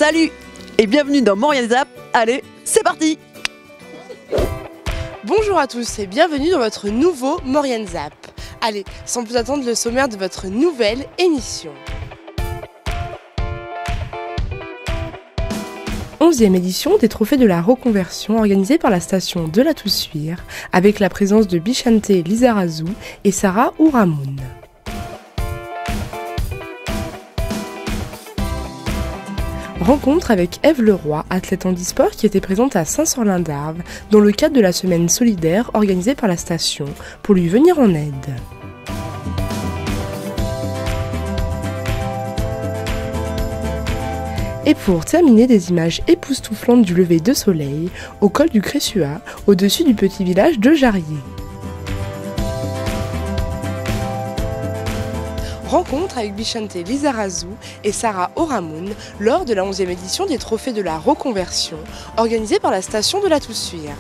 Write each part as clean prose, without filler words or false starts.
Salut et bienvenue dans Maurienne Zap. Allez, c'est parti! Bonjour à tous et bienvenue dans votre nouveau Maurienne Zap. Allez, sans plus attendre, le sommaire de votre nouvelle émission. 11e édition des Trophées de la Reconversion organisée par la station de la Toussuire avec la présence de Bishante Lizarazu et Sarah Ouramoun. Rencontre avec Ève Leroy, athlète handisport qui était présente à Saint-Sorlin-d'Arves dans le cadre de la semaine solidaire organisée par la station pour lui venir en aide. Et pour terminer, des images époustouflantes du lever de soleil au col du Cressua, au-dessus du petit village de Jarrier. Rencontre avec Bishante Lizarazu et Sarah Ouramoun lors de la 11e édition des Trophées de la Reconversion organisée par la station de la Toussuire.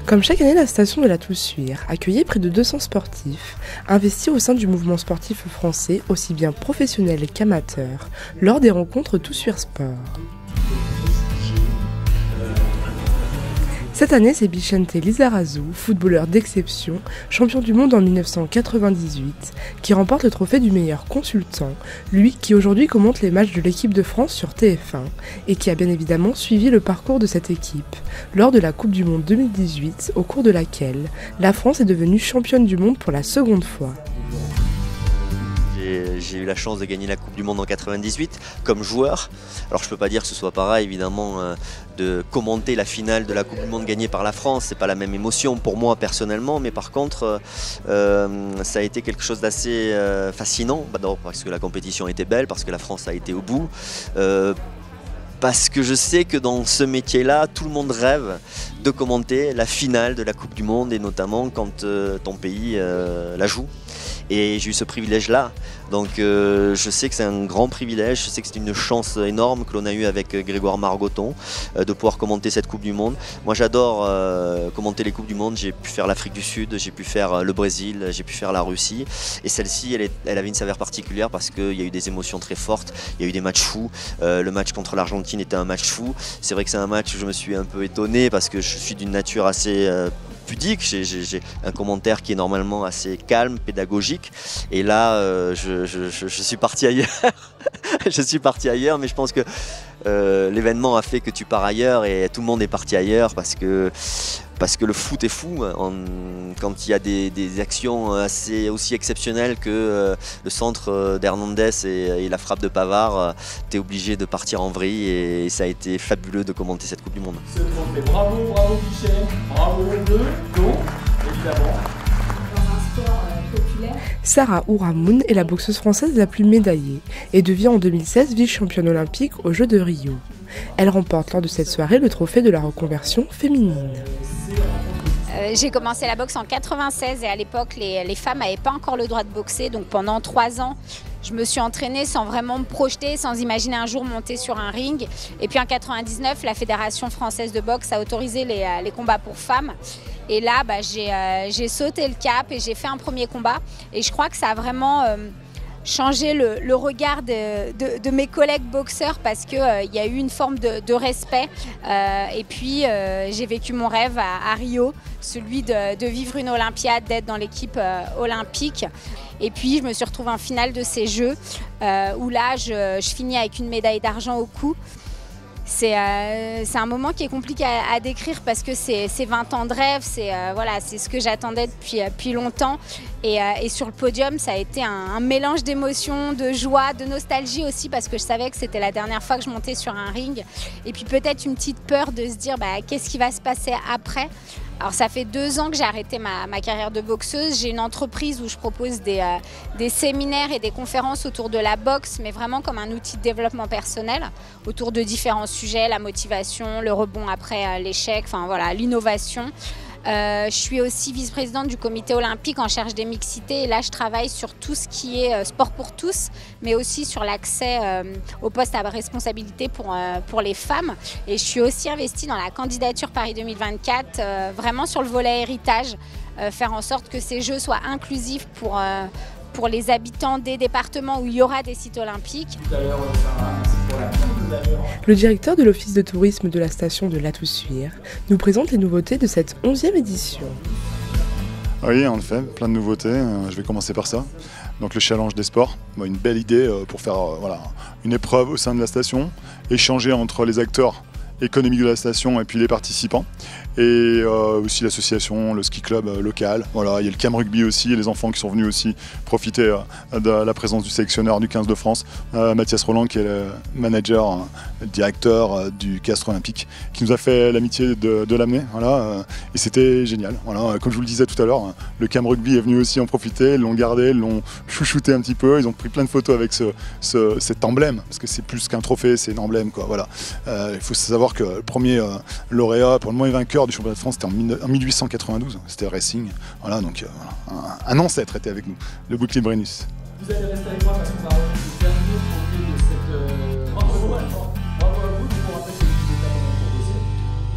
Comme chaque année, la station de la Toussuire accueillait près de 200 sportifs, investis au sein du mouvement sportif français, aussi bien professionnels qu'amateurs, lors des rencontres Toussuire Sport. Cette année, c'est Bishante Lizarazu, footballeur d'exception, champion du monde en 1998, qui remporte le trophée du meilleur consultant, lui qui aujourd'hui commente les matchs de l'équipe de France sur TF1 et qui a bien évidemment suivi le parcours de cette équipe lors de la Coupe du Monde 2018, au cours de laquelle la France est devenue championne du monde pour la seconde fois. J'ai eu la chance de gagner la Coupe du Monde en 98 comme joueur. Alors je peux pas dire que ce soit pareil évidemment de commenter la finale de la Coupe du Monde gagnée par la France, c'est pas la même émotion pour moi personnellement, mais par contre ça a été quelque chose d'assez fascinant, d'abord parce que la compétition était belle, parce que la France a été au bout. Parce que je sais que dans ce métier-là, tout le monde rêve de commenter la finale de la Coupe du Monde et notamment quand ton pays la joue. Et j'ai eu ce privilège-là, donc je sais que c'est un grand privilège, je sais que c'est une chance énorme que l'on a eue avec Grégoire Margoton de pouvoir commenter cette Coupe du Monde. Moi j'adore commenter les Coupes du Monde, j'ai pu faire l'Afrique du Sud, j'ai pu faire le Brésil, j'ai pu faire la Russie. Et celle-ci, elle avait une saveur particulière parce qu'il y a eu des émotions très fortes, il y a eu des matchs fous. Le match contre l'Argentine était un match fou. C'est vrai que c'est un match où je me suis un peu étonné parce que je suis d'une nature assez pudique, j'ai un commentaire qui est normalement assez calme, pédagogique, et là je suis parti ailleurs. Je suis parti ailleurs, mais je pense que l'événement a fait que tu pars ailleurs et tout le monde est parti ailleurs parce que le foot est fou. Quand il y a des actions aussi exceptionnelles que le centre d'Hernandez et la frappe de Pavard, tu es obligé de partir en vrille et ça a été fabuleux de commenter cette Coupe du Monde. Ce trophée, bravo, bravo Michel, bravo de donc, évidemment. Dans un sport populaire. Sarah Ouramoun est la boxeuse française la plus médaillée et devient en 2016 vice-championne olympique aux Jeux de Rio. Elle remporte lors de cette soirée le trophée de la reconversion féminine. J'ai commencé la boxe en 96 et à l'époque les femmes n'avaient pas encore le droit de boxer, donc pendant 3 ans je me suis entraînée sans vraiment me projeter, sans imaginer un jour monter sur un ring. Et puis en 99, la Fédération française de boxe a autorisé les combats pour femmes. Et là j'ai sauté le cap et j'ai fait un premier combat et je crois que ça a vraiment changer le regard de mes collègues boxeurs parce qu'il y a eu une forme de respect et puis j'ai vécu mon rêve à Rio, celui de vivre une Olympiade, d'être dans l'équipe olympique. Et puis je me suis retrouvée en finale de ces Jeux où là je finis avec une médaille d'argent au cou. C'est un moment qui est compliqué à décrire parce que c'est 20 ans de rêve, c'est ce que j'attendais depuis longtemps. Et sur le podium, ça a été un mélange d'émotions, de joie, de nostalgie aussi parce que je savais que c'était la dernière fois que je montais sur un ring. Et puis peut-être une petite peur de se dire qu'est-ce qui va se passer après. Alors ça fait 2 ans que j'ai arrêté ma carrière de boxeuse. J'ai une entreprise où je propose des séminaires et des conférences autour de la boxe, mais vraiment comme un outil de développement personnel, autour de différents sujets, la motivation, le rebond après l'échec, enfin voilà, l'innovation. Je suis aussi vice-présidente du comité olympique en charge des mixités et là je travaille sur tout ce qui est sport pour tous, mais aussi sur l'accès aux postes à responsabilité pour les femmes. Et je suis aussi investie dans la candidature Paris 2024, vraiment sur le volet héritage, faire en sorte que ces Jeux soient inclusifs pour les habitants des départements où il y aura des sites olympiques. Le directeur de l'office de tourisme de la station de La Toussuire nous présente les nouveautés de cette 11e édition. Oui, en effet, plein de nouveautés. Je vais commencer par ça. Donc le challenge des sports, une belle idée pour faire une épreuve au sein de la station, échanger entre les acteurs économiques de la station et puis les participants. Et aussi l'association, le ski club local. Voilà, il y a le Cam Rugby aussi, et les enfants qui sont venus aussi profiter de la présence du sélectionneur du 15 de France, Mathias Roland, qui est le manager, le directeur du Castres Olympique, qui nous a fait l'amitié de l'amener. Voilà, et c'était génial. Voilà, comme je vous le disais tout à l'heure, le Cam Rugby est venu aussi en profiter, ils l'ont gardé, ils l'ont chouchouté un petit peu, ils ont pris plein de photos avec cet emblème, parce que c'est plus qu'un trophée, c'est un emblème, quoi. Voilà. Il faut savoir que le premier lauréat, pour le moins vainqueur du championnat de France, c'était en 1892, c'était Racing. Voilà, donc un ancêtre était avec nous, le bouclier Brennus. Vous allez rester avec moi parce qu'on va terminer le produit de cette. Bravo à vous, je vous rappelle que vous êtes là pour bosser.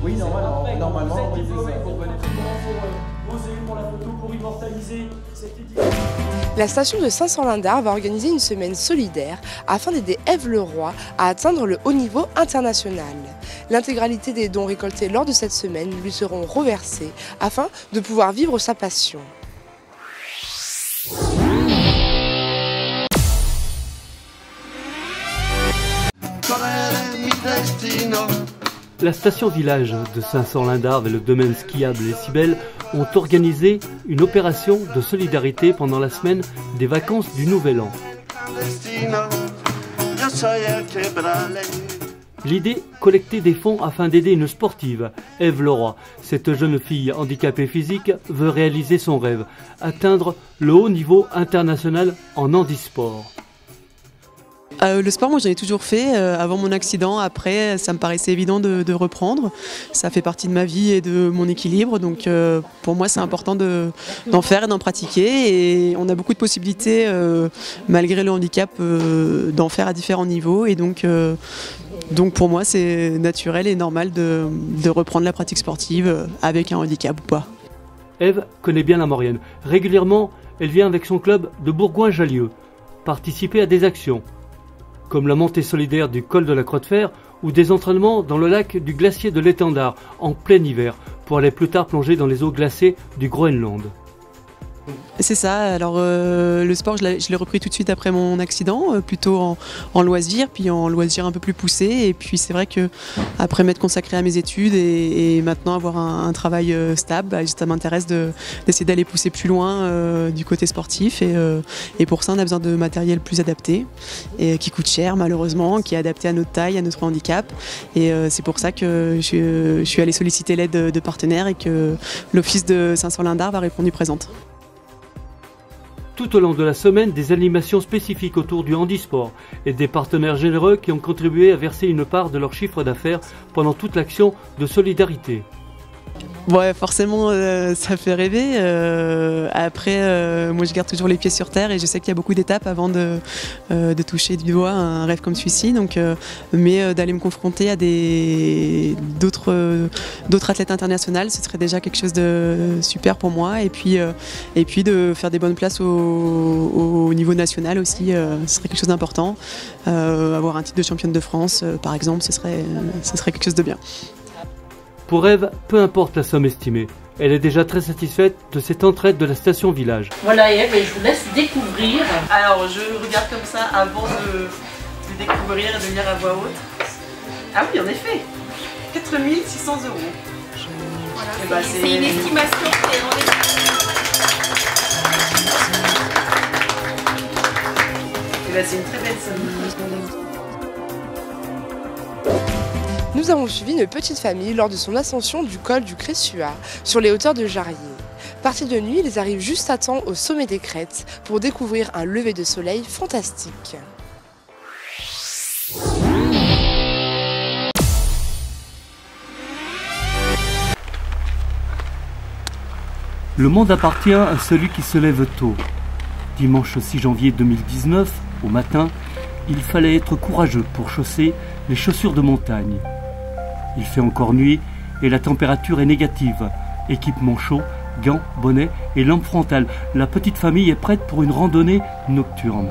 Oui, normalement, vous êtes diplômé, vous revenez pour poser pour la photo, pour immortaliser cette édition. La station de Saint-Sorlin-d'Arve va organiser une semaine solidaire afin d'aider Ève Leroy à atteindre le haut niveau international. L'intégralité des dons récoltés lors de cette semaine lui seront reversés afin de pouvoir vivre sa passion. La station village de Saint-Sorlin-d'Arve et le domaine skiable Les Cibelles ont organisé une opération de solidarité pendant la semaine des vacances du Nouvel An. L'idée, collecter des fonds afin d'aider une sportive, Ève Leroy. Cette jeune fille handicapée physique veut réaliser son rêve, atteindre le haut niveau international en handisport. Le sport, moi j'en ai toujours fait avant mon accident. Après, ça me paraissait évident de reprendre. Ça fait partie de ma vie et de mon équilibre. Donc pour moi, c'est important d'en faire et d'en pratiquer. Et on a beaucoup de possibilités, malgré le handicap, d'en faire à différents niveaux. Et donc pour moi, c'est naturel et normal de reprendre la pratique sportive avec un handicap ou pas. Ève connaît bien la Maurienne. Régulièrement, elle vient avec son club de Bourgoin-Jallieu participer à des actions, comme la montée solidaire du col de la Croix de Fer ou des entraînements dans le lac du glacier de l'Étendard en plein hiver pour aller plus tard plonger dans les eaux glacées du Groenland. C'est ça, alors le sport je l'ai repris tout de suite après mon accident, plutôt en loisir, puis en loisir un peu plus poussé, et puis c'est vrai que après m'être consacré à mes études et maintenant avoir un travail stable, ça m'intéresse d'essayer d'aller pousser plus loin du côté sportif, et pour ça on a besoin de matériel plus adapté, et qui coûte cher malheureusement, qui est adapté à notre taille, à notre handicap, et c'est pour ça que je suis allée solliciter l'aide de partenaires et que l'office de Saint-Sorlin-d'Arve a répondu présente. Tout au long de la semaine, des animations spécifiques autour du handisport et des partenaires généreux qui ont contribué à verser une part de leur chiffre d'affaires pendant toute l'action de solidarité. Ouais, forcément, ça fait rêver. Après, moi, je garde toujours les pieds sur terre et je sais qu'il y a beaucoup d'étapes avant de toucher du doigt un rêve comme celui-ci. Donc, mais d'aller me confronter à d'autres athlètes internationaux, ce serait déjà quelque chose de super pour moi. Et puis de faire des bonnes places au niveau national aussi, ce serait quelque chose d'important. Avoir un titre de championne de France, par exemple, ce serait quelque chose de bien. Pour Ève, peu importe la somme estimée, elle est déjà très satisfaite de cette entraide de la station village. Voilà Ève, et je vous laisse découvrir. Alors je regarde comme ça avant de découvrir et de lire à voix haute. Ah oui, en effet, 4 600 €. Voilà, c'est une estimation qui est en c'est une très belle somme. Nous avons suivi une petite famille lors de son ascension du col du Cressuat sur les hauteurs de Jarrier. Partis de nuit, ils arrivent juste à temps au sommet des crêtes pour découvrir un lever de soleil fantastique. Le monde appartient à celui qui se lève tôt. Dimanche 6 janvier 2019, au matin, il fallait être courageux pour chausser les chaussures de montagne. Il fait encore nuit et la température est négative. Équipement chaud, gants, bonnet et lampe frontale. La petite famille est prête pour une randonnée nocturne.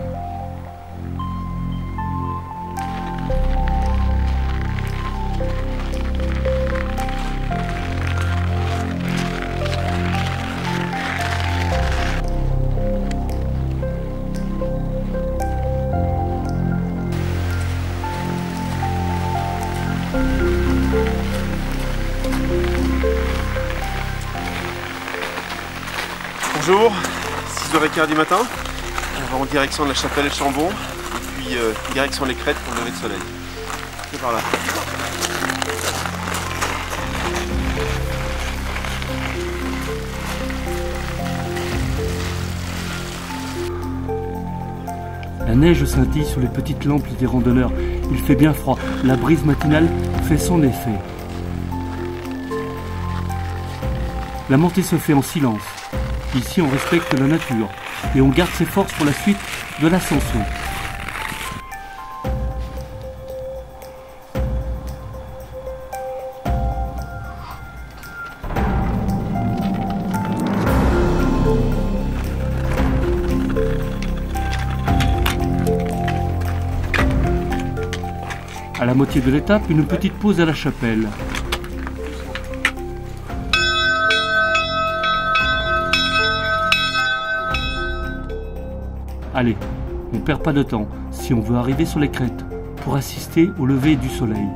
Bonjour, 6h15 du matin, on va en direction de la chapelle et Chambon, et puis direction les crêtes pour le lever de soleil. C'est par là. La neige scintille sur les petites lampes des randonneurs. Il fait bien froid, la brise matinale fait son effet. La montée se fait en silence. Ici, on respecte la nature et on garde ses forces pour la suite de l'ascension. À la moitié de l'étape, une petite pause à la chapelle. Allez, on ne perd pas de temps si on veut arriver sur les crêtes pour assister au lever du soleil.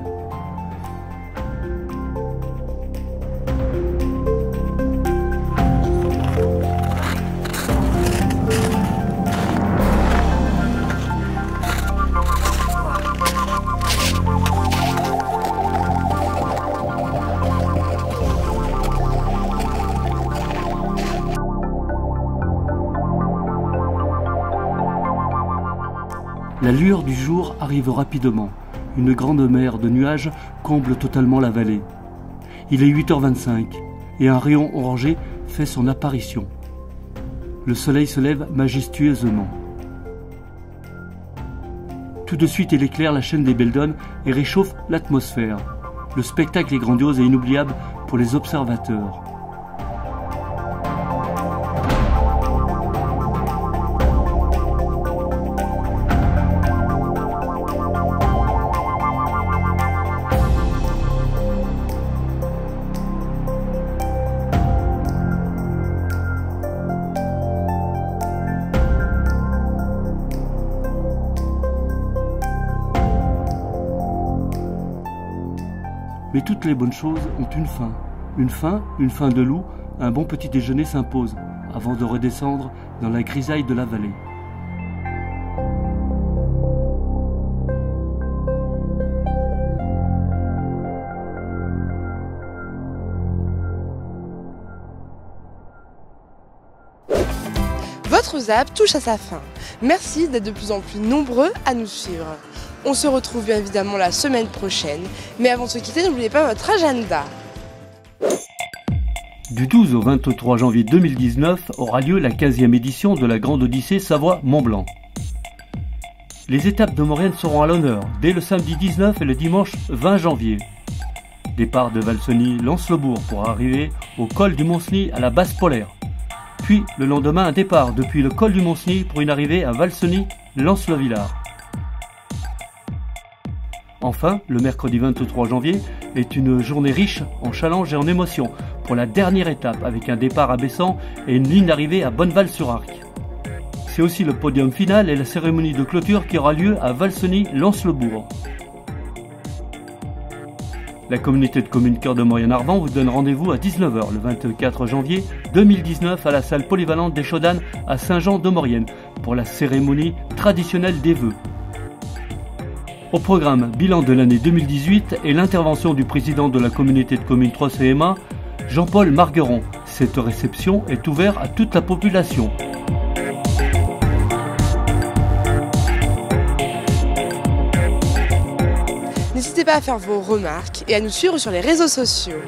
La lueur du jour arrive rapidement. Une grande mer de nuages comble totalement la vallée. Il est 8h25 et un rayon orangé fait son apparition. Le soleil se lève majestueusement. Tout de suite, il éclaire la chaîne des Belledonnes et réchauffe l'atmosphère. Le spectacle est grandiose et inoubliable pour les observateurs. Mais toutes les bonnes choses ont une fin. Une fin de loup, un bon petit déjeuner s'impose, avant de redescendre dans la grisaille de la vallée. Votre ZAP touche à sa fin. Merci d'être de plus en plus nombreux à nous suivre. On se retrouve bien évidemment la semaine prochaine, mais avant de se quitter, n'oubliez pas votre agenda. Du 12 au 23 janvier 2019 aura lieu la 15e édition de la Grande Odyssée Savoie-Mont-Blanc. Les étapes de Maurienne seront à l'honneur dès le samedi 19 et le dimanche 20 janvier. Départ de Valseny-Lanslebourg pour arriver au col du Mont-Cenis à la base polaire. Puis le lendemain, un départ depuis le col du Mont-Cenis pour une arrivée à Valseny-Lanslevillard. Enfin, le mercredi 23 janvier est une journée riche en challenges et en émotions pour la dernière étape avec un départ à Bessan et une ligne d'arrivée à Bonneval-sur-Arc. C'est aussi le podium final et la cérémonie de clôture qui aura lieu à Valseny-Lanslebourg. La communauté de communes Cœur de Maurienne-Arvan vous donne rendez-vous à 19h le 24 janvier 2019 à la salle polyvalente des Chaudanes à Saint-Jean-de-Maurienne pour la cérémonie traditionnelle des vœux. Au programme, bilan de l'année 2018 et l'intervention du président de la communauté de communes 3CMA, Jean-Paul Margueron. Cette réception est ouverte à toute la population. N'hésitez pas à faire vos remarques et à nous suivre sur les réseaux sociaux.